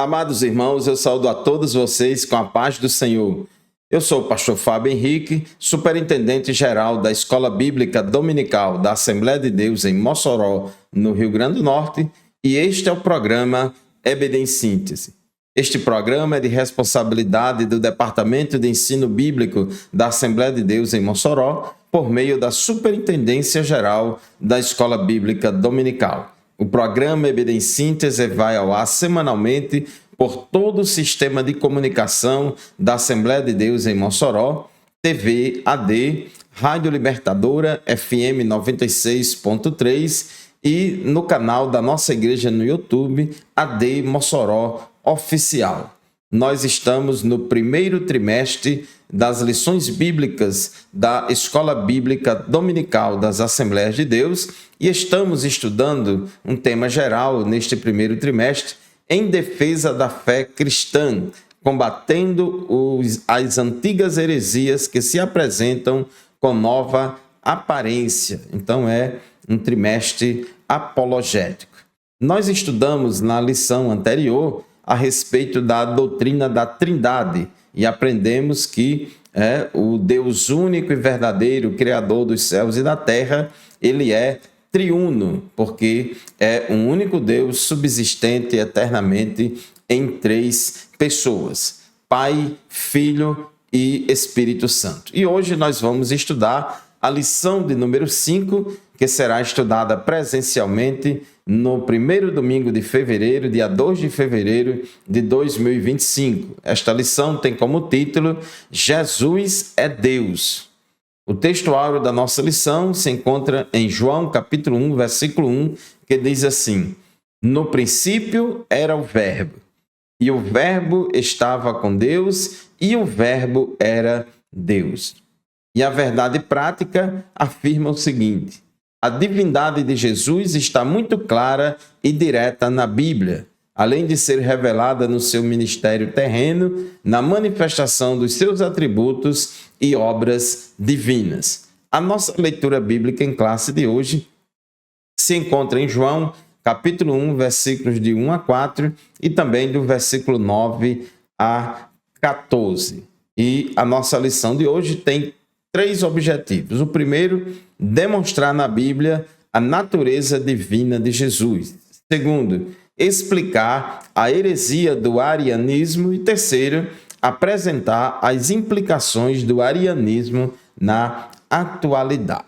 Amados irmãos, eu saúdo a todos vocês com a paz do Senhor. Eu sou o pastor Fábio Henrique, superintendente-geral da Escola Bíblica Dominical da Assembleia de Deus em Mossoró, no Rio Grande do Norte, e este é o programa EBD em Síntese. Este programa é de responsabilidade do Departamento de Ensino Bíblico da Assembleia de Deus em Mossoró, por meio da Superintendência-Geral da Escola Bíblica Dominical. O programa EBD em Síntese vai ao ar semanalmente por todo o sistema de comunicação da Assembleia de Deus em Mossoró, TV AD, Rádio Libertadora FM 96.3 e no canal da nossa igreja no YouTube, AD Mossoró Oficial. Nós estamos no primeiro trimestre das lições bíblicas da Escola Bíblica Dominical das Assembleias de Deus e estamos estudando um tema geral neste primeiro trimestre em defesa da fé cristã, combatendo as antigas heresias que se apresentam com nova aparência. Então é um trimestre apologético. Nós estudamos na lição anterior a respeito da doutrina da Trindade e aprendemos que o Deus único e verdadeiro, Criador dos céus e da terra, ele é triuno, porque é um único Deus subsistente eternamente em três pessoas, Pai, Filho e Espírito Santo. E hoje nós vamos estudar a lição de número 5, que será estudada presencialmente no primeiro domingo de fevereiro, dia 2 de fevereiro de 2025. Esta lição tem como título Jesus é Deus. O texto áureo da nossa lição se encontra em João capítulo 1, versículo 1, que diz assim: No princípio era o Verbo, e o Verbo estava com Deus, e o Verbo era Deus. E a verdade prática afirma o seguinte: a divindade de Jesus está muito clara e direta na Bíblia, além de ser revelada no seu ministério terreno, na manifestação dos seus atributos e obras divinas. A nossa leitura bíblica em classe de hoje se encontra em João, capítulo 1, versículos de 1 a 4 e também do versículo 9 a 14. E a nossa lição de hoje tem três objetivos. O primeiro, demonstrar na Bíblia a natureza divina de Jesus. Segundo, explicar a heresia do arianismo. E terceiro, apresentar as implicações do arianismo na atualidade.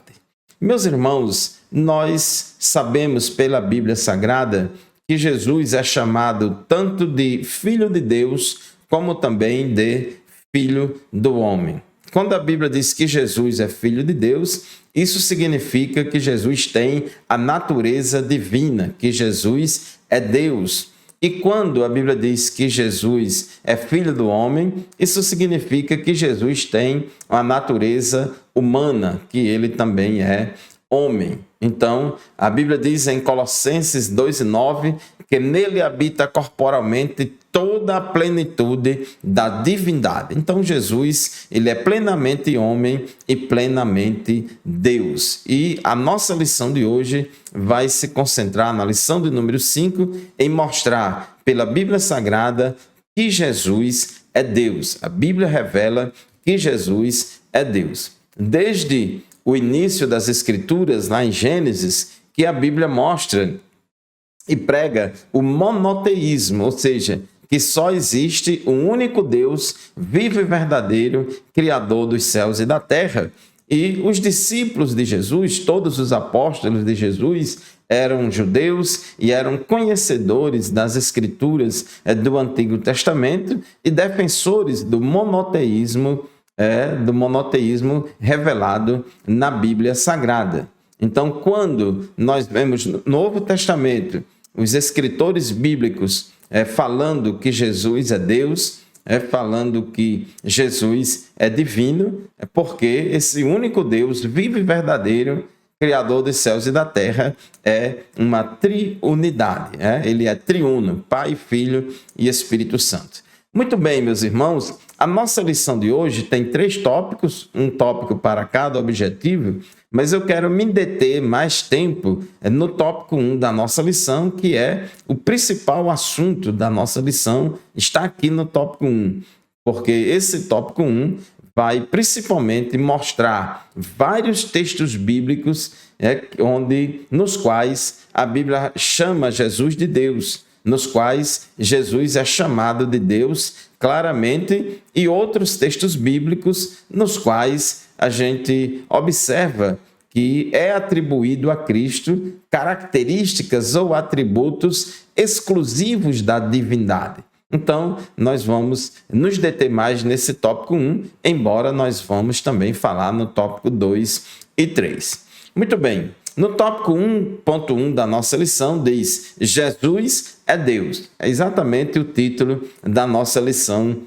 Meus irmãos, nós sabemos pela Bíblia Sagrada que Jesus é chamado tanto de Filho de Deus como também de Filho do Homem. Quando a Bíblia diz que Jesus é Filho de Deus, isso significa que Jesus tem a natureza divina, que Jesus é Deus. E quando a Bíblia diz que Jesus é Filho do Homem, isso significa que Jesus tem a natureza humana, que ele também é homem. Então, a Bíblia diz em Colossenses 2:9 que nele habita corporalmente toda a plenitude da divindade. Então, Jesus, ele é plenamente homem e plenamente Deus. E a nossa lição de hoje vai se concentrar na lição de número 5 em mostrar pela Bíblia Sagrada que Jesus é Deus. A Bíblia revela que Jesus é Deus. Desde o início das Escrituras, lá em Gênesis, que a Bíblia mostra e prega o monoteísmo, ou seja, que só existe um único Deus, vivo e verdadeiro, Criador dos céus e da terra. E os discípulos de Jesus, todos os apóstolos de Jesus, eram judeus e eram conhecedores das Escrituras do Antigo Testamento e defensores do monoteísmo revelado na Bíblia Sagrada. Então, quando nós vemos no Novo Testamento os escritores bíblicos falando que Jesus é Deus, falando que Jesus é divino, é porque esse único Deus, vivo e verdadeiro, Criador dos céus e da terra, é uma triunidade. Ele é triuno, Pai, Filho e Espírito Santo. Muito bem, meus irmãos, a nossa lição de hoje tem 3 tópicos, um tópico para cada objetivo, mas eu quero me deter mais tempo no tópico 1 da nossa lição, que é o principal assunto da nossa lição, está aqui no tópico 1, porque esse tópico 1 vai principalmente mostrar vários textos bíblicos nos quais a Bíblia chama Jesus de Deus, nos quais Jesus é chamado de Deus claramente, e outros textos bíblicos nos quais a gente observa que é atribuído a Cristo características ou atributos exclusivos da divindade. Então, nós vamos nos deter mais nesse tópico 1, embora nós vamos também falar no tópico 2 e 3. Muito bem, no tópico 1.1 da nossa lição diz: Jesus é Deus. É exatamente o título da nossa lição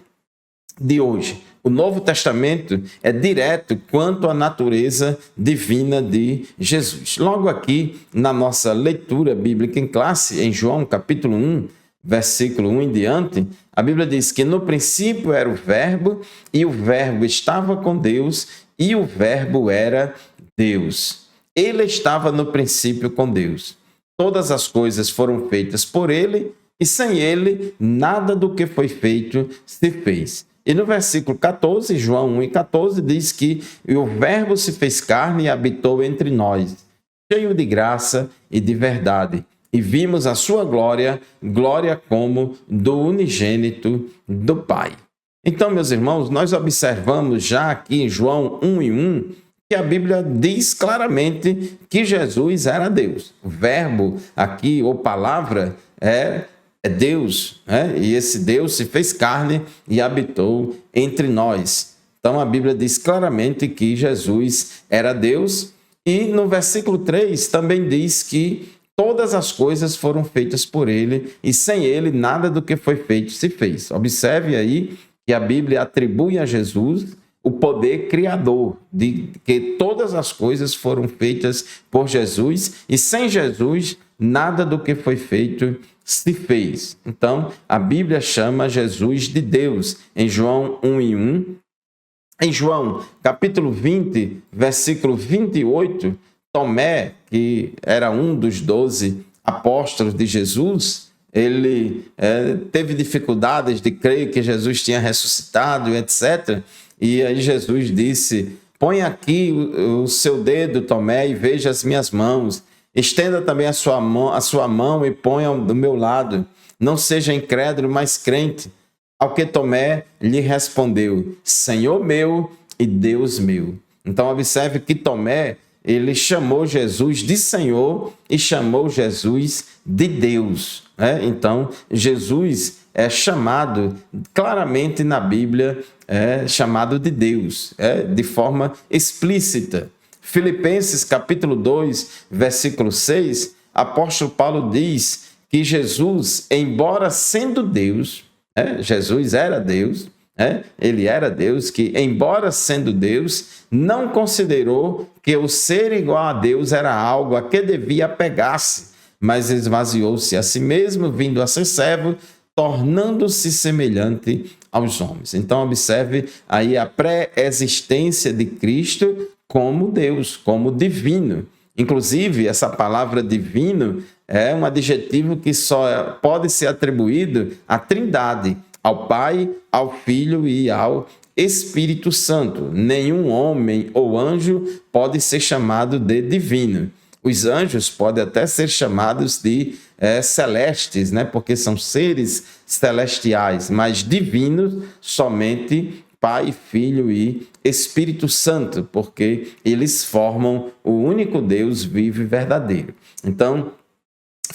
de hoje. O Novo Testamento é direto quanto à natureza divina de Jesus. Logo aqui, na nossa leitura bíblica em classe, em João capítulo 1, versículo 1 em diante, a Bíblia diz que no princípio era o Verbo, e o Verbo estava com Deus, e o Verbo era Deus. Ele estava no princípio com Deus. Todas as coisas foram feitas por ele, e sem ele, nada do que foi feito se fez. E no versículo 14, João 1:14, diz que o Verbo se fez carne e habitou entre nós, cheio de graça e de verdade. E vimos a sua glória, glória como do unigênito do Pai. Então, meus irmãos, nós observamos já aqui em João 1:1 que a Bíblia diz claramente que Jesus era Deus. O verbo aqui, ou palavra, é Deus, né? E esse Deus se fez carne e habitou entre nós. Então, a Bíblia diz claramente que Jesus era Deus. E no versículo 3 também diz que todas as coisas foram feitas por ele, e sem ele nada do que foi feito se fez. Observe aí que a Bíblia atribui a Jesus o poder criador, de que todas as coisas foram feitas por Jesus, e sem Jesus nada do que foi feito se fez. Então, a Bíblia chama Jesus de Deus, em João 1:1. Em João, capítulo 20, versículo 28, Tomé, que era um dos 12 apóstolos de Jesus, ele teve dificuldades de crer que Jesus tinha ressuscitado, etc. E aí Jesus disse: põe aqui o seu dedo, Tomé, e veja as minhas mãos. Estenda também a sua mão e ponha do meu lado. Não seja incrédulo, mas crente. Ao que Tomé lhe respondeu: Senhor meu e Deus meu. Então observe que Tomé, ele chamou Jesus de Senhor e chamou Jesus de Deus. Então, Jesus é chamado claramente na Bíblia, chamado de Deus, de forma explícita. Filipenses capítulo 2, versículo 6, apóstolo Paulo diz que Jesus, embora sendo Deus, Jesus era Deus, ele era Deus, que embora sendo Deus, não considerou que o ser igual a Deus era algo a que devia apegar-se, mas esvaziou-se a si mesmo, vindo a ser servo, tornando-se semelhante aos homens. Então, observe aí a pré-existência de Cristo como Deus, como divino. Inclusive, essa palavra divino é um adjetivo que só pode ser atribuído à Trindade, ao Pai, ao Filho e ao Espírito Santo. Nenhum homem ou anjo pode ser chamado de divino. Os anjos podem até ser chamados de celestes, porque são seres celestiais, mas divinos somente Pai, Filho e Espírito Santo, porque eles formam o único Deus vivo e verdadeiro. Então,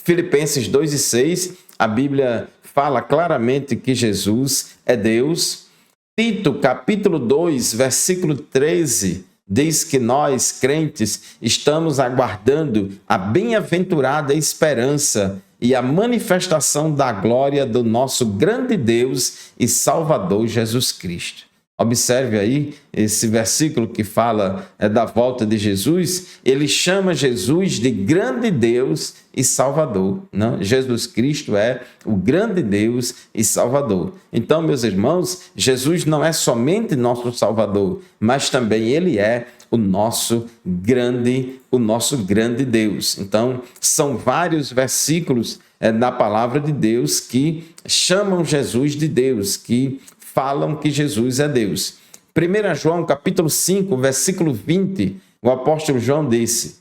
Filipenses 2:6, a Bíblia fala claramente que Jesus é Deus. Tito, capítulo 2, versículo 13, diz que nós, crentes, estamos aguardando a bem-aventurada esperança e a manifestação da glória do nosso grande Deus e Salvador Jesus Cristo. Observe aí esse versículo que fala da volta de Jesus. Ele chama Jesus de grande Deus e Salvador. Não? Jesus Cristo é o grande Deus e Salvador. Então, meus irmãos, Jesus não é somente nosso Salvador, mas também Ele é o nosso grande Deus. Então, são vários versículos na palavra de Deus que chamam Jesus de Deus, que falam que Jesus é Deus. 1 João capítulo 5, versículo 20, o apóstolo João disse: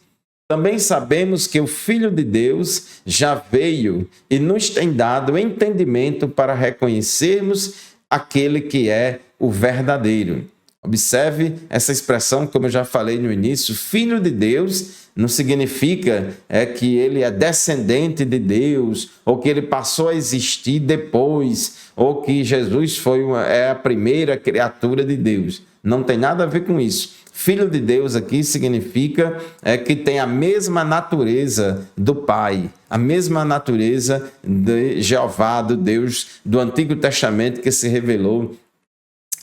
também sabemos que o Filho de Deus já veio e nos tem dado entendimento para reconhecermos aquele que é o verdadeiro. Observe essa expressão, como eu já falei no início, Filho de Deus não significa que ele é descendente de Deus, ou que ele passou a existir depois, ou que Jesus é a primeira criatura de Deus. Não tem nada a ver com isso. Filho de Deus aqui significa que tem a mesma natureza do Pai, a mesma natureza de Jeová, do Deus do Antigo Testamento que se revelou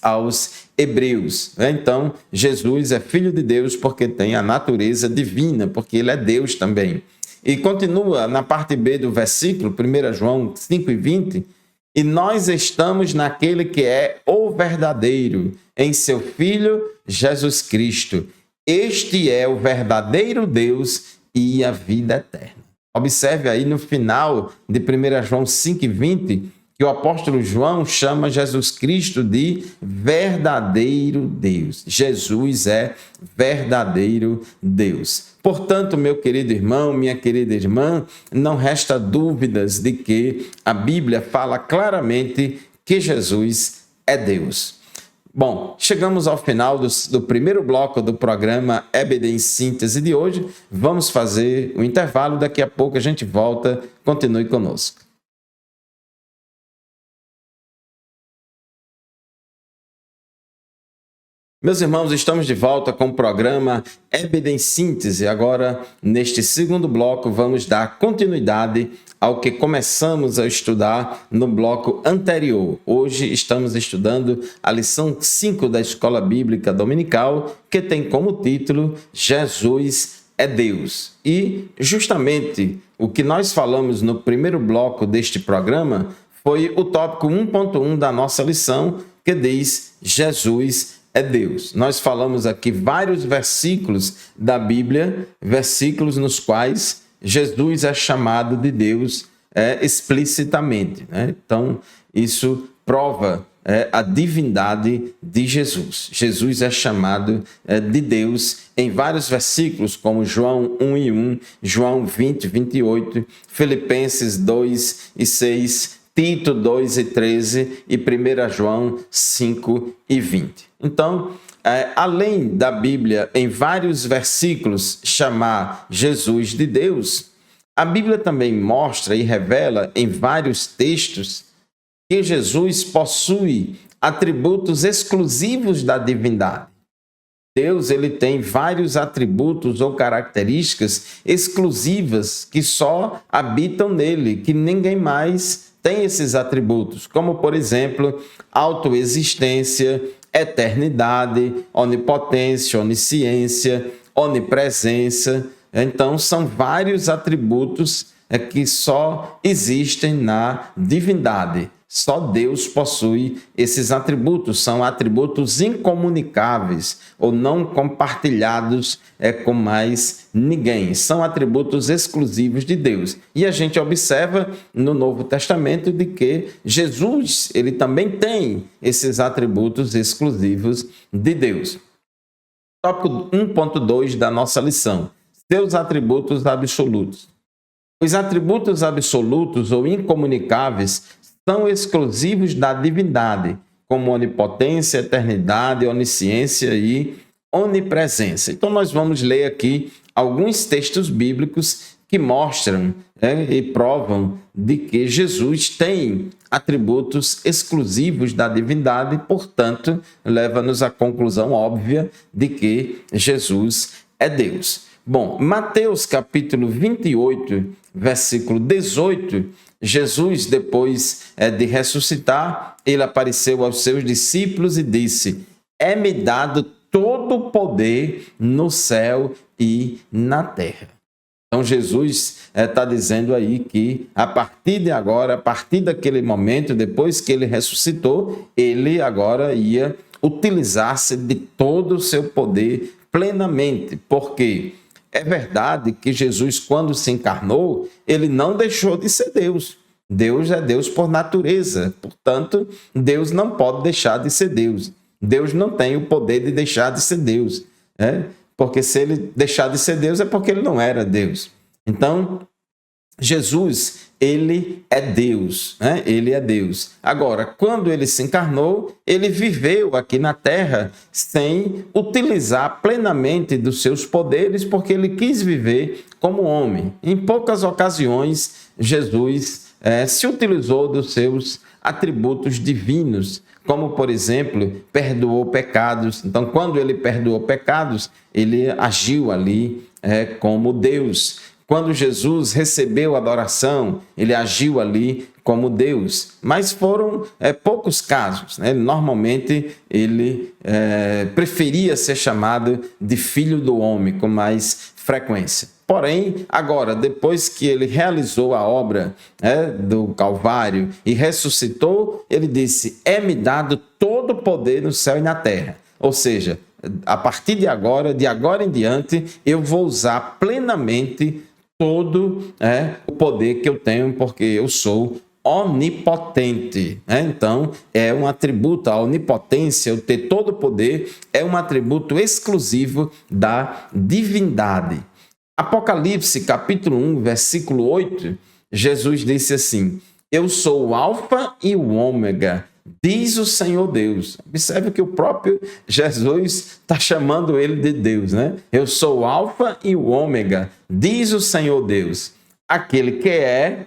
aos hebreus. Então, Jesus é Filho de Deus porque tem a natureza divina, porque ele é Deus também. E continua na parte B do versículo, 1 João 5:20, e nós estamos naquele que é o verdadeiro, em seu Filho Jesus Cristo. Este é o verdadeiro Deus e a vida eterna. Observe aí no final de 1 João 5:20, que o apóstolo João chama Jesus Cristo de verdadeiro Deus. Jesus é verdadeiro Deus. Portanto, meu querido irmão, minha querida irmã, não resta dúvidas de que a Bíblia fala claramente que Jesus é Deus. Bom, chegamos ao final do primeiro bloco do programa EBD em Síntese de hoje. Vamos fazer um intervalo, daqui a pouco a gente volta. Continue conosco. Meus irmãos, estamos de volta com o programa EBD em Síntese. Agora, neste segundo bloco, vamos dar continuidade ao que começamos a estudar no bloco anterior. Hoje estamos estudando a lição 5 da Escola Bíblica Dominical, que tem como título Jesus é Deus. E, justamente, o que nós falamos no primeiro bloco deste programa foi o tópico 1.1 da nossa lição, que diz Jesus é Deus. Nós falamos aqui vários versículos da Bíblia, versículos nos quais Jesus é chamado de Deus explicitamente. Então, isso prova a divindade de Jesus. Jesus é chamado de Deus em vários versículos, como João 1:1, João 20:28, Filipenses 2:6, Tito 2:13 e 1 João 5:20. Então, além da Bíblia, em vários versículos, chamar Jesus de Deus, a Bíblia também mostra e revela em vários textos que Jesus possui atributos exclusivos da divindade. Deus ele tem vários atributos ou características exclusivas que só habitam nele, que ninguém mais tem esses atributos, como, por exemplo, autoexistência, eternidade, onipotência, onisciência, onipresença. Então, são vários atributos que só existem na divindade. Só Deus possui esses atributos. São atributos incomunicáveis ou não compartilhados com mais ninguém. São atributos exclusivos de Deus. E a gente observa no Novo Testamento de que Jesus ele também tem esses atributos exclusivos de Deus. Tópico 1.2 da nossa lição. Seus atributos absolutos. Os atributos absolutos ou incomunicáveis são exclusivos da divindade, como onipotência, eternidade, onisciência e onipresença. Então, nós vamos ler aqui alguns textos bíblicos que mostram e provam de que Jesus tem atributos exclusivos da divindade, portanto, leva-nos à conclusão óbvia de que Jesus é Deus. Bom, Mateus capítulo 28, versículo 18, Jesus, depois de ressuscitar, ele apareceu aos seus discípulos e disse: é-me dado todo o poder no céu e na terra. Então Jesus está dizendo aí que a partir de agora, a partir daquele momento, depois que ele ressuscitou, ele agora ia utilizar-se de todo o seu poder plenamente. Porque é verdade que Jesus, quando se encarnou, ele não deixou de ser Deus. Deus é Deus por natureza, portanto, Deus não pode deixar de ser Deus. Deus não tem o poder de deixar de ser Deus, né? Porque se ele deixar de ser Deus é porque ele não era Deus. Então, Jesus, ele é Deus, né? Ele é Deus. Agora, quando ele se encarnou, ele viveu aqui na terra sem utilizar plenamente dos seus poderes, porque ele quis viver como homem. Em poucas ocasiões, Jesus se utilizou dos seus atributos divinos, como, por exemplo, perdoou pecados. Então, quando ele perdoou pecados, ele agiu ali como Deus. Quando Jesus recebeu adoração, ele agiu ali como Deus. Mas foram poucos casos, né? Normalmente, ele preferia ser chamado de Filho do Homem com mais frequência. Porém, agora, depois que ele realizou a obra do Calvário e ressuscitou, ele disse: é-me dado todo o poder no céu e na terra. Ou seja, a partir de agora em diante, eu vou usar plenamente todo o poder que eu tenho, porque eu sou onipotente. Então, é um atributo, a onipotência, eu ter todo o poder, é um atributo exclusivo da divindade. Apocalipse, capítulo 1, versículo 8, Jesus disse assim: eu sou o alfa e o ômega, diz o Senhor Deus. Observe que o próprio Jesus está chamando ele de Deus, né? Eu sou o alfa e o ômega, diz o Senhor Deus, aquele que é,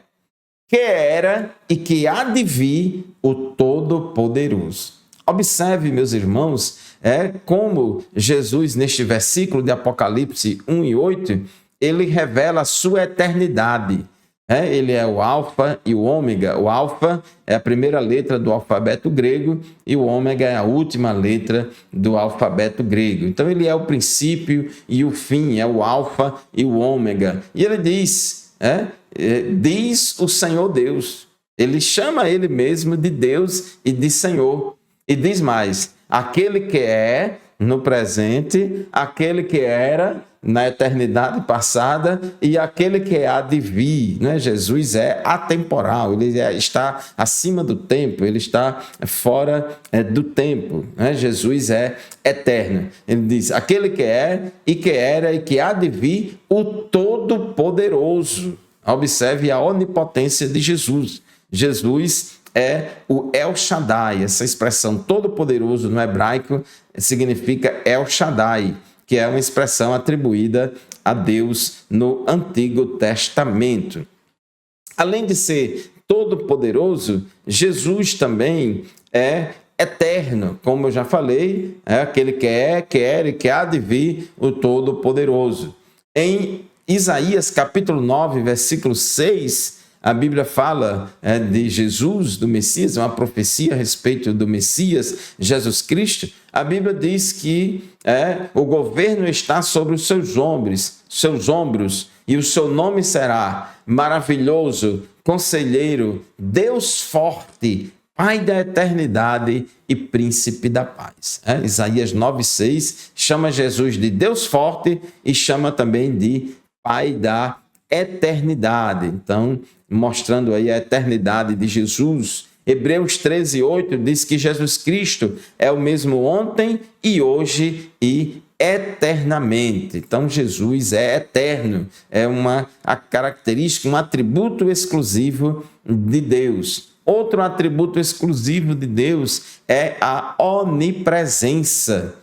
que era e que há de vir, o Todo-Poderoso. Observe, meus irmãos, como Jesus, neste versículo de Apocalipse 1 e 8, ele revela a sua eternidade. Ele é o alfa e o ômega. O alfa é a primeira letra do alfabeto grego e o ômega é a última letra do alfabeto grego. Então ele é o princípio e o fim, é o alfa e o ômega. E ele diz, diz o Senhor Deus. Ele chama ele mesmo de Deus e de Senhor. E diz mais: aquele que é no presente, aquele que era na eternidade passada e aquele que há de vir, né? Jesus é atemporal, ele está acima do tempo, ele está fora do tempo, né? Jesus é eterno. Ele diz: aquele que é e que era e que há de vir, o Todo-Poderoso. Observe a onipotência de Jesus. Jesus é o El Shaddai. Essa expressão todo-poderoso no hebraico significa El Shaddai, que é uma expressão atribuída a Deus no Antigo Testamento. Além de ser todo-poderoso, Jesus também é eterno, como eu já falei, é aquele que é, que era e que há de vir, o Todo-Poderoso. Em Isaías capítulo 9, versículo 6, a Bíblia fala de Jesus, do Messias, uma profecia a respeito do Messias, Jesus Cristo. A Bíblia diz que o governo está sobre os seus ombros, e o seu nome será Maravilhoso, Conselheiro, Deus Forte, Pai da Eternidade e Príncipe da Paz. Isaías 9,6 chama Jesus de Deus Forte e chama também de Pai da Eternidade. Então, mostrando aí a eternidade de Jesus. Hebreus 13:8 diz que Jesus Cristo é o mesmo ontem e hoje e eternamente. Então, Jesus é eterno, é uma característica, um atributo exclusivo de Deus. Outro atributo exclusivo de Deus é a onipresença.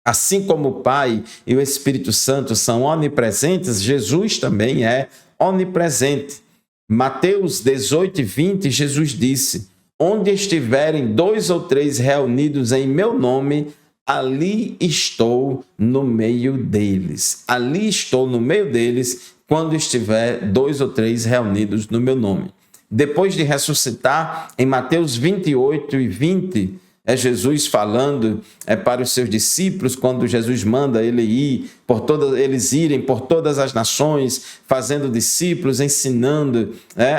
Assim como o Pai e o Espírito Santo são onipresentes, Jesus também é onipresente. Mateus 18:20, Jesus disse: onde estiverem 2 ou 3 reunidos em meu nome, ali estou estou no meio deles. Ali estou no meio deles quando estiver 2 ou 3 reunidos no meu nome. Depois de ressuscitar, em Mateus 28 e 20, é Jesus falando para os seus discípulos, quando Jesus manda eles irem por todas as nações, fazendo discípulos, ensinando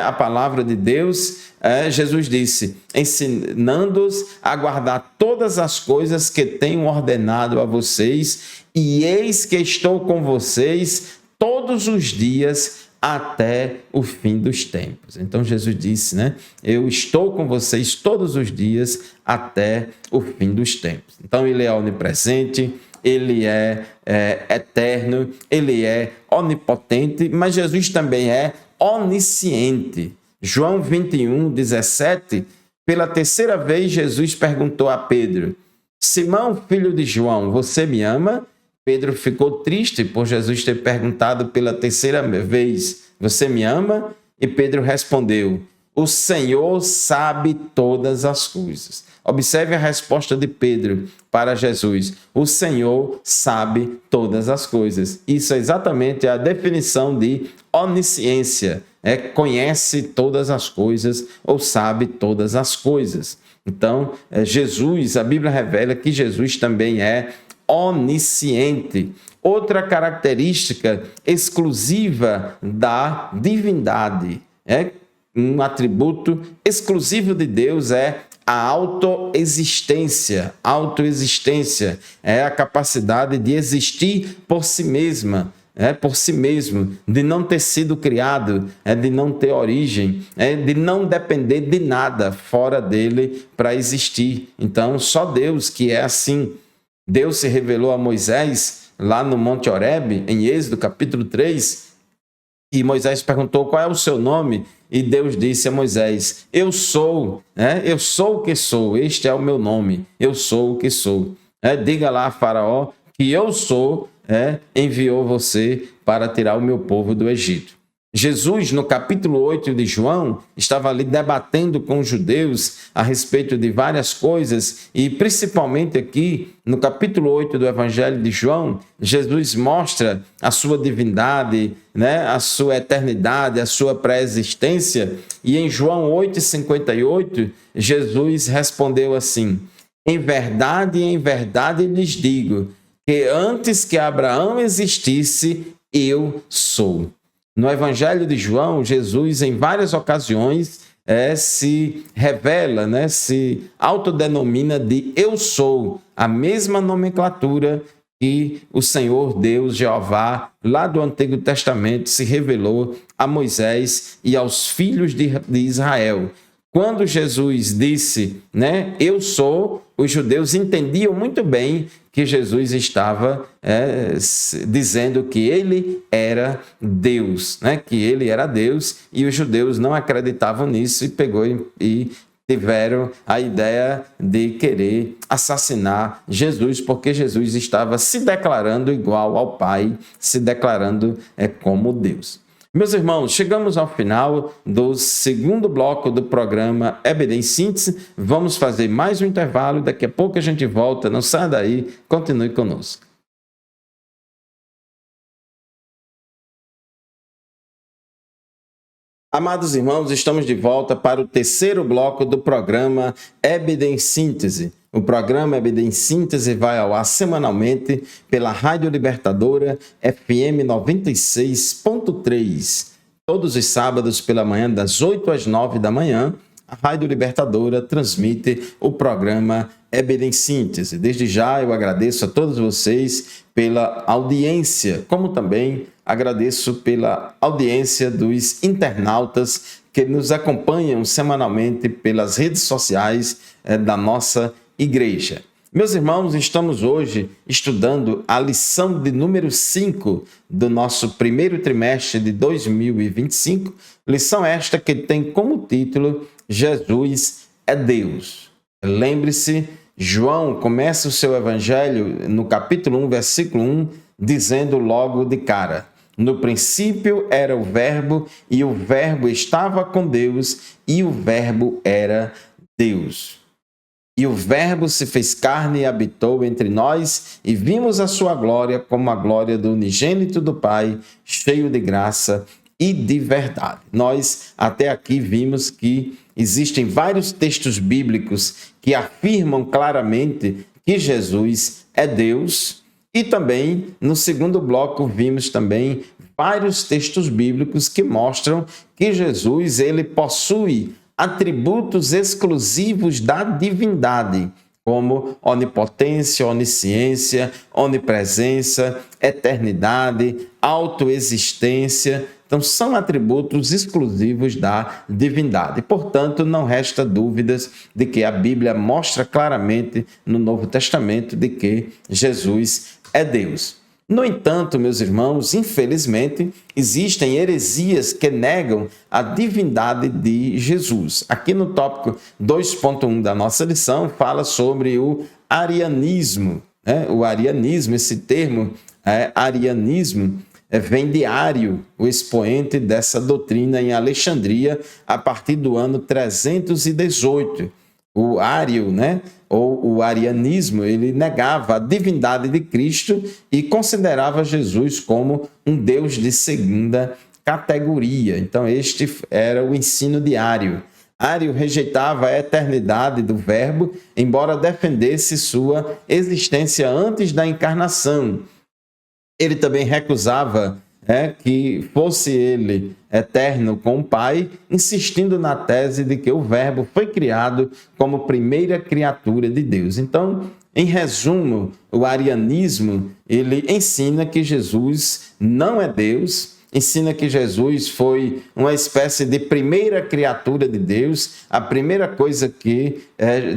a palavra de Deus. Jesus disse, ensinando-os a guardar todas as coisas que tenho ordenado a vocês, e eis que estou com vocês todos os dias até o fim dos tempos. Então Jesus disse, eu estou com vocês todos os dias até o fim dos tempos. Então ele é onipresente, ele é eterno, ele é onipotente, mas Jesus também é onisciente. João 21, 17, pela terceira vez Jesus perguntou a Pedro, Simão, filho de João, você me ama? Pedro ficou triste por Jesus ter perguntado pela terceira vez, você me ama? E Pedro respondeu, o Senhor sabe todas as coisas. Observe a resposta de Pedro para Jesus, o Senhor sabe todas as coisas. Isso é exatamente a definição de onisciência, conhece todas as coisas ou sabe todas as coisas. Então, Jesus, a Bíblia revela que Jesus também é onisciente. Outra característica exclusiva da divindade, um atributo exclusivo de Deus é a autoexistência. Autoexistência é a capacidade de existir por si mesma, por si mesmo, de não ter sido criado, de não ter origem, de não depender de nada fora dele para existir. Então, só Deus que é assim. Deus se revelou a Moisés lá no Monte Horebe, em Êxodo capítulo 3, e Moisés perguntou qual é o seu nome, e Deus disse a Moisés, eu sou o que sou, este é o meu nome, eu sou o que sou. Diga lá a Faraó que eu sou, enviou você para tirar o meu povo do Egito. Jesus, no capítulo 8 de João, estava ali debatendo com os judeus a respeito de várias coisas e principalmente aqui no capítulo 8 do Evangelho de João, Jesus mostra a sua divindade, a sua eternidade, a sua pré-existência, e em João 8,58, Jesus respondeu assim, em verdade lhes digo, que antes que Abraão existisse, eu sou. No Evangelho de João, Jesus, em várias ocasiões, se revela, se autodenomina de eu sou, a mesma nomenclatura que o Senhor Deus, Jeová, lá do Antigo Testamento, se revelou a Moisés e aos filhos de Israel. Quando Jesus disse, eu sou, os judeus entendiam muito bem que Jesus estava dizendo que ele era Deus, que ele era Deus, e os judeus não acreditavam nisso e tiveram a ideia de querer assassinar Jesus, porque Jesus estava se declarando igual ao Pai, se declarando como Deus. Meus irmãos, chegamos ao final do segundo bloco do programa EBD em Síntese. Vamos fazer mais um intervalo, daqui a pouco a gente volta. Não saia daí, continue conosco. Amados irmãos, estamos de volta para o terceiro bloco do programa EBD em Síntese. O programa EBD em Síntese vai ao ar semanalmente pela Rádio Libertadora FM 96.3. Todos os sábados pela manhã, das 8 às 9 da manhã, a Rádio Libertadora transmite o programa EBD em Síntese. Desde já eu agradeço a todos vocês pela audiência, como também agradeço pela audiência dos internautas que nos acompanham semanalmente pelas redes sociais da nossa igreja. Meus irmãos, estamos hoje estudando a lição de número 5 do nosso primeiro trimestre de 2025, lição esta que tem como título Jesus é Deus. Lembre-se, João começa o seu evangelho no capítulo 1, versículo 1, dizendo logo de cara, no princípio era o verbo, e o verbo estava com Deus, e o verbo era Deus. E o Verbo se fez carne e habitou entre nós, e vimos a sua glória como a glória do unigênito do Pai, cheio de graça e de verdade. Nós até aqui vimos que existem vários textos bíblicos que afirmam claramente que Jesus é Deus, e também no segundo bloco vimos também vários textos bíblicos que mostram que Jesus ele possui atributos exclusivos da divindade, como onipotência, onisciência, onipresença, eternidade, autoexistência. Então, são atributos exclusivos da divindade. Portanto, não resta dúvidas de que a Bíblia mostra claramente no Novo Testamento de que Jesus é Deus. No entanto, meus irmãos, infelizmente, existem heresias que negam a divindade de Jesus. Aqui no tópico 2.1 da nossa lição, fala sobre o arianismo. O arianismo, esse termo, arianismo, vem de Ário, o expoente dessa doutrina em Alexandria, a partir do ano 318. O Ário, ou o arianismo, ele negava a divindade de Cristo e considerava Jesus como um Deus de segunda categoria. Então, este era o ensino de Ário. Ário rejeitava a eternidade do Verbo, embora defendesse sua existência antes da encarnação. Ele também recusava que fosse ele eterno com o Pai, insistindo na tese de que o Verbo foi criado como primeira criatura de Deus. Então, em resumo, o arianismo ele ensina que Jesus não é Deus, ensina que Jesus foi uma espécie de primeira criatura de Deus, a primeira coisa que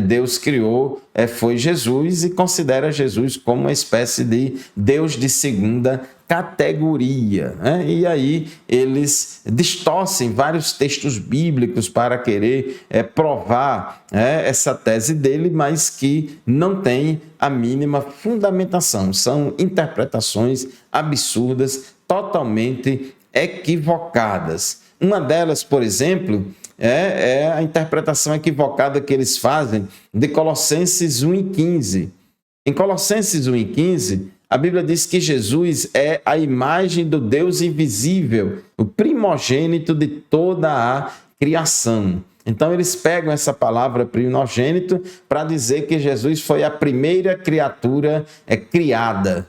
Deus criou foi Jesus, e considera Jesus como uma espécie de Deus de segunda categoria. E aí eles distorcem vários textos bíblicos para querer provar essa tese dele, mas que não tem a mínima fundamentação. São interpretações absurdas, totalmente equivocadas. Uma delas, por exemplo, é a interpretação equivocada que eles fazem de Colossenses 1:15. Em Colossenses 1:15, a Bíblia diz que Jesus é a imagem do Deus invisível, o primogênito de toda a criação. Então, eles pegam essa palavra primogênito para dizer que Jesus foi a primeira criatura criada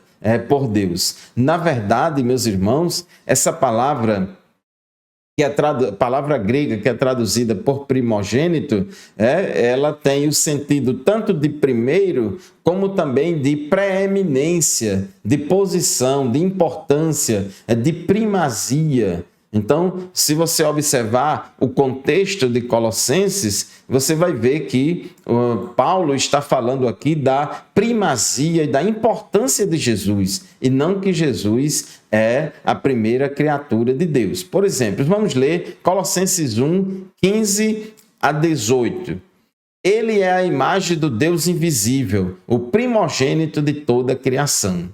por Deus. Na verdade, meus irmãos, essa palavra, palavra grega que é traduzida por primogênito, ela tem o sentido tanto de primeiro, como também de preeminência, de posição, de importância, de primazia. Então, se você observar o contexto de Colossenses, você vai ver que Paulo está falando aqui da primazia e da importância de Jesus, e não que Jesus é a primeira criatura de Deus. Por exemplo, vamos ler Colossenses 1:15 a 18. Ele é a imagem do Deus invisível, o primogênito de toda a criação.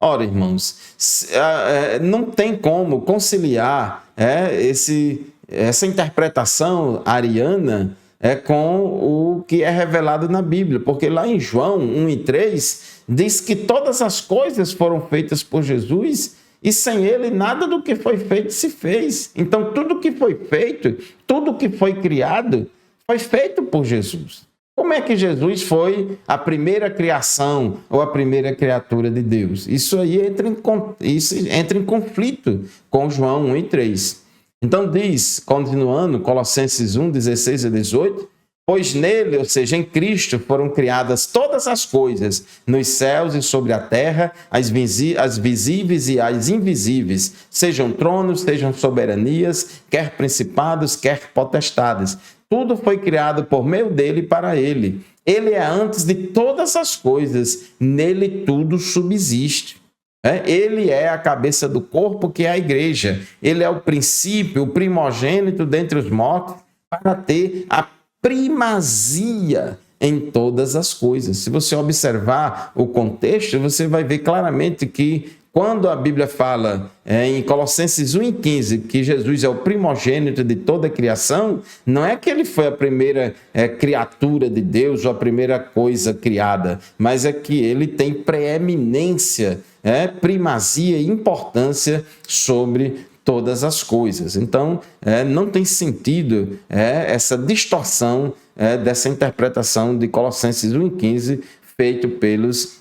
Ora, irmãos, não tem como conciliar essa interpretação ariana com o que é revelado na Bíblia, porque lá em João 1:3 diz que todas as coisas foram feitas por Jesus e sem ele nada do que foi feito se fez. Então, tudo que foi feito, tudo que foi criado, foi feito por Jesus. Como é que Jesus foi a primeira criação ou a primeira criatura de Deus? Isso aí entra em conflito com João 1:3. Então diz, continuando, Colossenses 1:16 a 18, pois nele, ou seja, em Cristo, foram criadas todas as coisas, nos céus e sobre a terra, as visíveis e as invisíveis, sejam tronos, sejam soberanias, quer principados, quer potestades. Tudo foi criado por meio dele e para ele. Ele é antes de todas as coisas, nele tudo subsiste. Ele é a cabeça do corpo, que é a igreja. Ele é o princípio, o primogênito dentre os mortos, para ter a primazia em todas as coisas. Se você observar o contexto, você vai ver claramente que quando a Bíblia fala em Colossenses 1:15 que Jesus é o primogênito de toda a criação, não é que ele foi a primeira criatura de Deus ou a primeira coisa criada, mas é que ele tem preeminência, primazia e importância sobre todas as coisas. Então, não tem sentido essa distorção dessa interpretação de Colossenses 1:15 feito pelos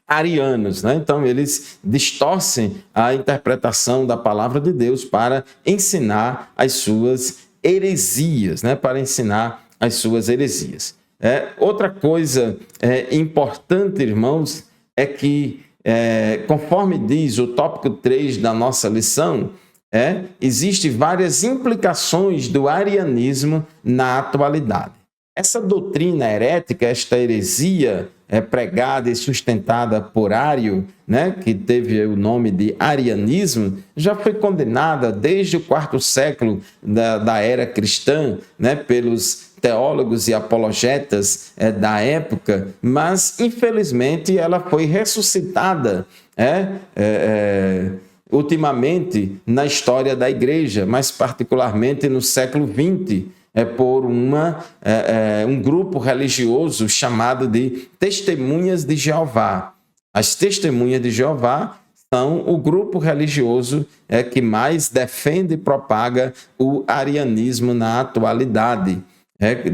arianos, né? Então, eles distorcem a interpretação da palavra de Deus para ensinar as suas heresias, né? Para ensinar as suas heresias. Outra coisa importante, irmãos, é que, conforme diz o tópico 3 da nossa lição, existem várias implicações do arianismo na atualidade. Essa doutrina herética, esta heresia pregada e sustentada por Ário, né, que teve o nome de arianismo, já foi condenada desde o quarto século da era cristã, né, pelos teólogos e apologetas da época, mas, infelizmente, ela foi ressuscitada ultimamente na história da igreja, mais particularmente no século XX, por um grupo religioso chamado de Testemunhas de Jeová. As Testemunhas de Jeová são o grupo religioso que mais defende e propaga o arianismo na atualidade,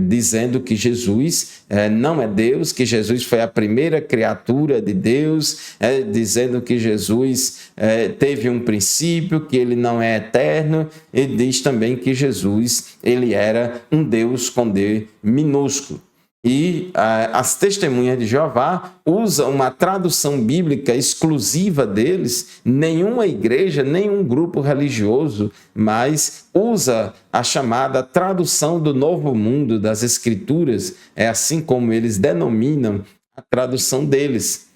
dizendo que Jesus não é Deus, que Jesus foi a primeira criatura de Deus, dizendo que Jesus teve um princípio, que ele não é eterno, e diz também que Jesus ele era um Deus com D minúsculo. E as Testemunhas de Jeová usam uma tradução bíblica exclusiva deles. Nenhuma igreja, nenhum grupo religioso, mas usa a chamada tradução do Novo Mundo das Escrituras. É assim como eles denominam a tradução deles.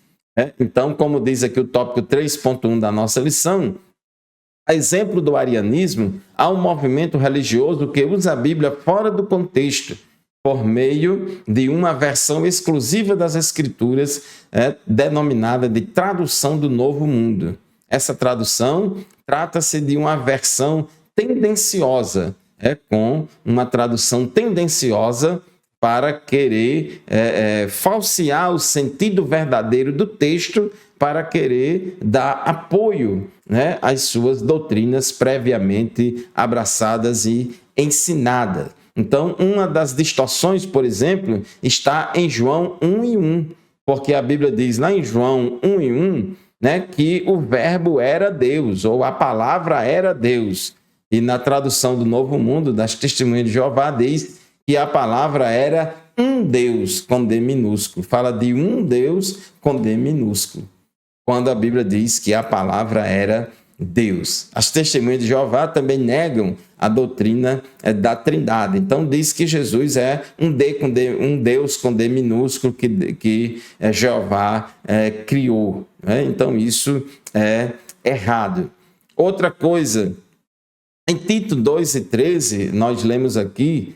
Então, como diz aqui o tópico 3.1 da nossa lição, a exemplo do arianismo, há um movimento religioso que usa a Bíblia fora do contexto, por meio de uma versão exclusiva das Escrituras, denominada de tradução do Novo Mundo. Essa tradução trata-se de uma versão tendenciosa, com uma tradução tendenciosa para querer falsear o sentido verdadeiro do texto, para querer dar apoio, às suas doutrinas previamente abraçadas e ensinadas. Então, uma das distorções, por exemplo, está em João 1:1, porque a Bíblia diz lá em João 1:1, que o verbo era Deus, ou a palavra era Deus. E na tradução do Novo Mundo, das Testemunhas de Jeová, diz que a palavra era um Deus com D minúsculo. Fala de um Deus com D minúsculo, quando a Bíblia diz que a palavra era Deus. As Testemunhas de Jeová também negam a doutrina da Trindade. Então diz que Jesus é um Deus com D minúsculo que Jeová criou. Então isso é errado. Outra coisa, em Tito 2:13, nós lemos aqui,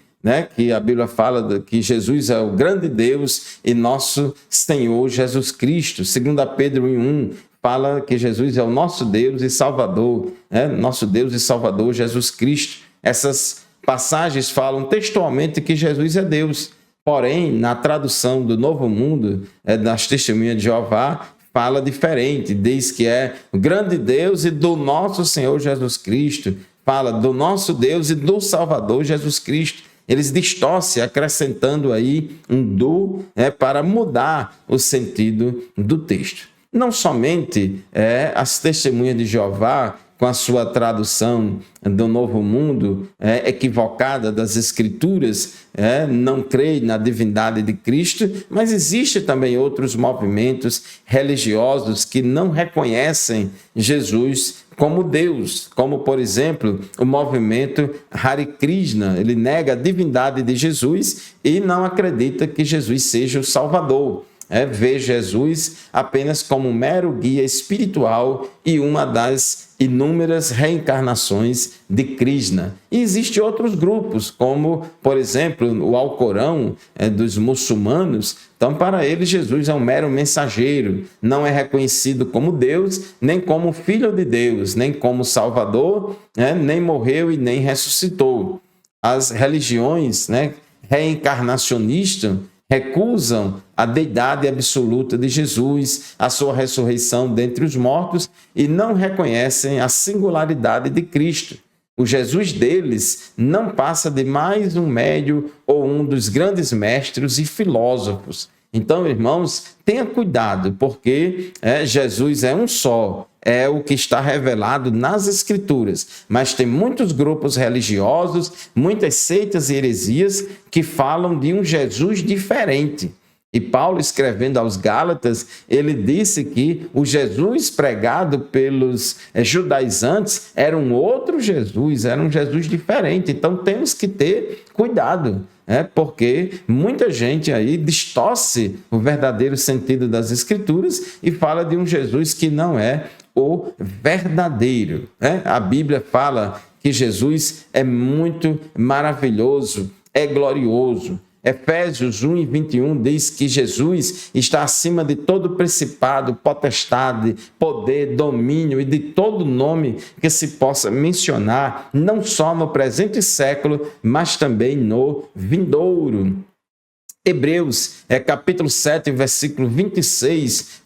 que a Bíblia fala que Jesus é o grande Deus e nosso Senhor Jesus Cristo. 2 Pedro 1:1 fala que Jesus é o nosso Deus e Salvador, nosso Deus e Salvador Jesus Cristo. Essas passagens falam textualmente que Jesus é Deus. Porém, na tradução do Novo Mundo, das Testemunhas de Jeová, fala diferente. Diz que é o grande Deus e do nosso Senhor Jesus Cristo. Fala do nosso Deus e do Salvador Jesus Cristo. Eles distorcem, acrescentando aí um do, para mudar o sentido do texto. Não somente as Testemunhas de Jeová, com a sua tradução do Novo Mundo equivocada das Escrituras, não creem na divindade de Cristo, mas existem também outros movimentos religiosos que não reconhecem Jesus como Deus, como, por exemplo, o movimento Hare Krishna. Ele nega a divindade de Jesus e não acredita que Jesus seja o Salvador. vê Jesus apenas como um mero guia espiritual e uma das inúmeras reencarnações de Krishna. E existem outros grupos, como, por exemplo, o Alcorão dos muçulmanos. Então, para eles, Jesus é um mero mensageiro, não é reconhecido como Deus, nem como Filho de Deus, nem como Salvador, nem morreu e nem ressuscitou. As religiões reencarnacionistas recusam a deidade absoluta de Jesus, a sua ressurreição dentre os mortos e não reconhecem a singularidade de Cristo. O Jesus deles não passa de mais um médio ou um dos grandes mestres e filósofos. Então, irmãos, tenha cuidado, porque Jesus é um só, é o que está revelado nas Escrituras. Mas tem muitos grupos religiosos, muitas seitas e heresias que falam de um Jesus diferente. E Paulo, escrevendo aos Gálatas, ele disse que o Jesus pregado pelos judaizantes era um outro Jesus, era um Jesus diferente. Então temos que ter cuidado, porque muita gente aí distorce o verdadeiro sentido das Escrituras e fala de um Jesus que não é o verdadeiro. A Bíblia fala que Jesus é muito maravilhoso, é glorioso. Efésios 1:21 diz que Jesus está acima de todo principado, potestade, poder, domínio e de todo nome que se possa mencionar, não só no presente século, mas também no vindouro. Hebreus, capítulo 7, versículo 26,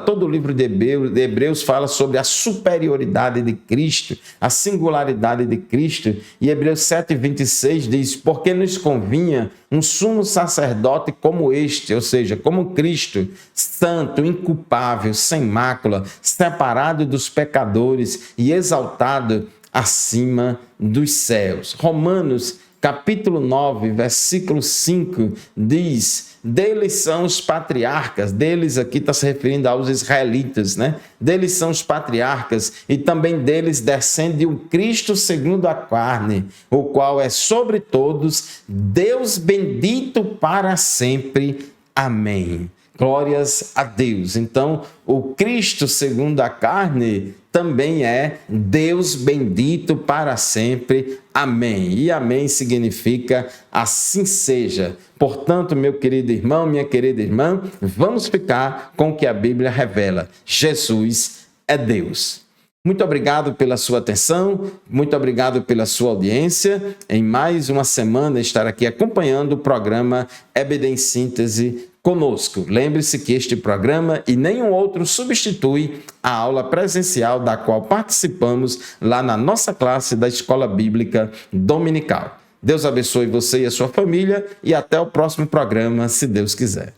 todo o livro de Hebreus fala sobre a superioridade de Cristo, a singularidade de Cristo. E Hebreus 7:26 diz: porque nos convinha um sumo sacerdote como este, ou seja, como Cristo, santo, inculpável, sem mácula, separado dos pecadores e exaltado acima dos céus. Romanos capítulo 9, versículo 5 diz: deles são os patriarcas, deles aqui está se referindo aos israelitas, Deles são os patriarcas e também deles descende o Cristo segundo a carne, o qual é sobre todos, Deus bendito para sempre. Amém. Glórias a Deus. Então, o Cristo segundo a carne também é Deus bendito para sempre. Amém. E amém significa assim seja. Portanto, meu querido irmão, minha querida irmã, vamos ficar com o que a Bíblia revela. Jesus é Deus. Muito obrigado pela sua atenção, muito obrigado pela sua audiência. Em mais uma semana estar aqui acompanhando o programa EBD em Síntese conosco. Lembre-se que este programa e nenhum outro substitui a aula presencial da qual participamos lá na nossa classe da Escola Bíblica Dominical. Deus abençoe você e a sua família e até o próximo programa, se Deus quiser.